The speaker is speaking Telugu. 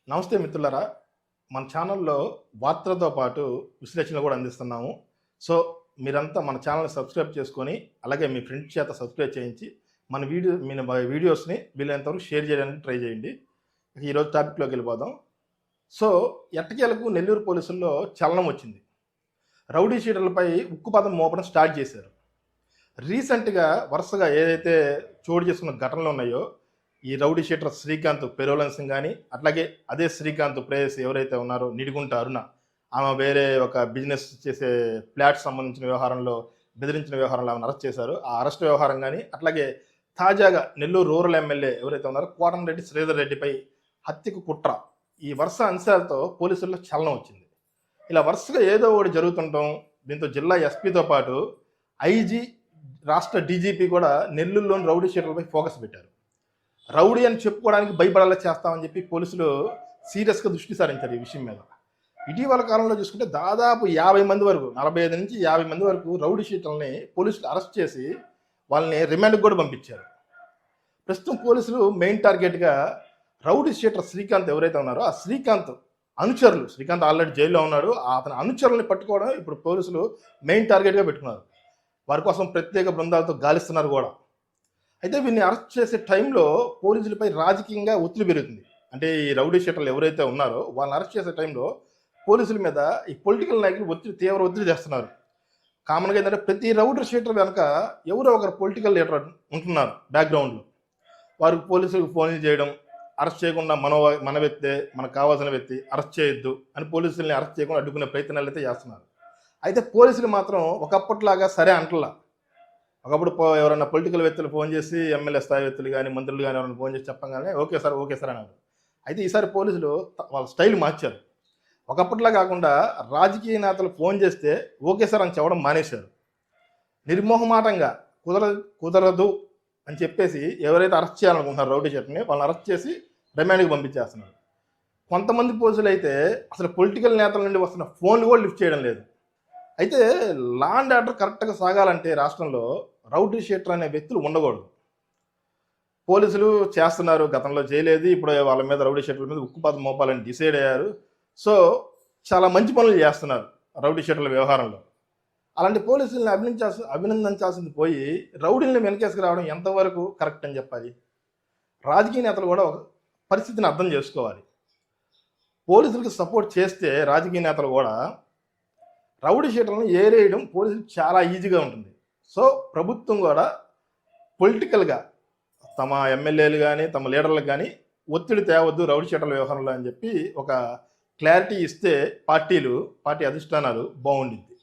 నమస్తే మిత్రులారా. మన ఛానల్‌లో వార్తలతో పాటు విశ్లేషణలు కూడా అందిస్తున్నాము. సో, మీరంతా మన ఛానల్‌ని సబ్స్క్రైబ్ చేసుకొని, అలాగే మీ ఫ్రెండ్స్ చేత సబ్స్క్రైబ్ చేయించి, మన వీడియోస్‌ని వీలైనంత వరకు షేర్ చేయడానికి ట్రై చేయండి. ఇక ఈరోజు టాపిక్‌లోకి వెళ్ళిపోదాం. సో, ఎట్టకేలకు నెల్లూరు పోలీసుల్లో చలనం వచ్చింది. రౌడీ షీటర్లపై ఉక్కుపాదం మోపడం స్టార్ట్ చేశారు. రీసెంట్‌గా వరుసగా ఏదైతే చోటు చేసుకున్న ఘటనలు ఉన్నాయో, ఈ రౌడీ షీటర్ శ్రీకాంత్ పెరోలెన్సింగ్ కానీ, అట్లాగే అదే శ్రీకాంత్ ప్రేయసి ఎవరైతే ఉన్నారో నిడిగుంట అరుణ, ఆమె వేరే ఒక బిజినెస్ చేసే ఫ్లాట్ సంబంధించిన వ్యవహారంలో బెదిరించిన వ్యవహారంలో ఆమెను అరెస్ట్ చేశారు. ఆ అరెస్ట్ వ్యవహారం కానీ, అట్లాగే తాజాగా నెల్లూరు రూరల్ ఎమ్మెల్యే ఎవరైతే ఉన్నారో కోటంరెడ్డి శ్రీధర్ రెడ్డిపై హత్యకు కుట్ర, ఈ వరుస అంశాలతో పోలీసుల్లో చలనం వచ్చింది. ఇలా వరుసగా ఏదో ఒకటి జరుగుతుంటాం. దీంతో జిల్లా ఎస్పీతో పాటు ఐజీ, రాష్ట్ర డీజీపీ కూడా నెల్లూరులోని రౌడీ షీటర్లపై ఫోకస్ పెట్టారు. రౌడీ అని చెప్పుకోవడానికి భయపడేలా చేస్తామని చెప్పి పోలీసులు సీరియస్గా దృష్టి సారించారు ఈ విషయం మీద. ఇటీవల కాలంలో చూసుకుంటే దాదాపు 50 మంది వరకు, 45 నుంచి 50 మంది వరకు రౌడీ షీటర్లని పోలీసులు అరెస్ట్ చేసి వాళ్ళని రిమాండ్కి కూడా పంపించారు. ప్రస్తుతం పోలీసులు మెయిన్ టార్గెట్గా రౌడీ షీటర్ శ్రీకాంత్ ఎవరైతే ఉన్నారో ఆ శ్రీకాంత్ అనుచరులు, శ్రీకాంత్ ఆల్రెడీ జైల్లో ఉన్నాడు, అతని అనుచరుల్ని పట్టుకోవడం ఇప్పుడు పోలీసులు మెయిన్ టార్గెట్గా పెట్టుకున్నారు. వారి కోసం ప్రత్యేక బృందాలతో గాలిస్తున్నారు కూడా. అయితే వీరిని అరెస్ట్ చేసే టైంలో పోలీసులపై రాజకీయంగా ఒత్తిడి పెరుగుతుంది. అంటే ఈ రౌడీ షీటర్లు ఎవరైతే ఉన్నారో వాళ్ళని అరెస్ట్ చేసే టైంలో పోలీసుల మీద ఈ పొలిటికల్ నాయకులు తీవ్ర ఒత్తిడి చేస్తున్నారు. కామన్గా ఏంటంటే ప్రతి రౌడీ షీటర్ వెనక ఎవరో ఒకరు పొలిటికల్ లీడర్ ఉంటున్నారు బ్యాక్గ్రౌండ్లో. వారికి పోలీసులకు ఫోన్లు చేయడం, అరెస్ట్ చేయకుండా మన వ్యక్తే, మనకు కావాల్సిన వ్యక్తి అరెస్ట్ చేయొద్దు అని పోలీసుల్ని అరెస్ట్ చేయకుండా అడ్డుకునే ప్రయత్నాలు అయితే చేస్తున్నారు. అయితే పోలీసులు మాత్రం ఒకప్పటిలాగా సరే అంటలా. ఒకప్పుడు ఎవరైనా పొలిటికల్ వ్యక్తులు ఫోన్ చేసి ఎమ్మెల్యే స్థాయి వ్యక్తులు కానీ, మంత్రులు కానీ ఎవరైనా ఫోన్ చేసి చెప్పగానే ఓకే సార్ అన్నారు. అయితే ఈసారి పోలీసులు వాళ్ళ స్టైల్ మార్చారు. ఒకప్పటిలా కాకుండా రాజకీయ నేతలు ఫోన్ చేస్తే ఓకే సార్ అని చెప్పడం మానేశారు. నిర్మోహమాటంగా కుదరదు అని చెప్పేసి ఎవరైతే అరెస్ట్ చేయాలనుకుంటున్నారో రౌడీ షీటర్ని వాళ్ళని అరెస్ట్ చేసి రిమాండ్కి పంపించేస్తున్నారు. కొంతమంది పోలీసులు అయితే అసలు పొలిటికల్ నేతల నుండి వస్తున్న ఫోన్లు కూడా లిఫ్ట్ చేయడం లేదు. అయితే లా అండ్ ఆర్డర్ కరెక్ట్గా సాగాలంటే రాష్ట్రంలో రౌడీ షీటర్ అనే వ్యక్తులు ఉండకూడదు. పోలీసులు చేస్తున్నారు, గతంలో చేయలేదు, ఇప్పుడు వాళ్ళ మీద రౌడీ షీటర్ల మీద ఉక్కుపాదం మోపాలని డిసైడ్ అయ్యారు. సో చాలా మంచి పనులు చేస్తున్నారు రౌడీ షీటర్ల వ్యవహారంలో. అలాంటి పోలీసుల్ని అభినందించాల్సింది పోయి రౌడీల్ని వెనకేసుకు రావడం ఎంతవరకు కరెక్ట్ అని చెప్పాలి. రాజకీయ నేతలు కూడా ఒక పరిస్థితిని అర్థం చేసుకోవాలి. పోలీసులకు సపోర్ట్ చేస్తే రాజకీయ నేతలు కూడా రౌడీ షీటర్లను ఏరేయడం పోలీసులకు చాలా ఈజీగా ఉంటుంది. సో ప్రభుత్వం కూడా పొలిటికల్గా తమ ఎమ్మెల్యేలు కానీ తమ లీడర్లకు కానీ ఒత్తిడి తేవద్దు రౌడీ షీటర్ల వ్యవహారంలో అని చెప్పి ఒక క్లారిటీ ఇస్తే పార్టీ అధిష్టానాలు బాగుండిద్ది.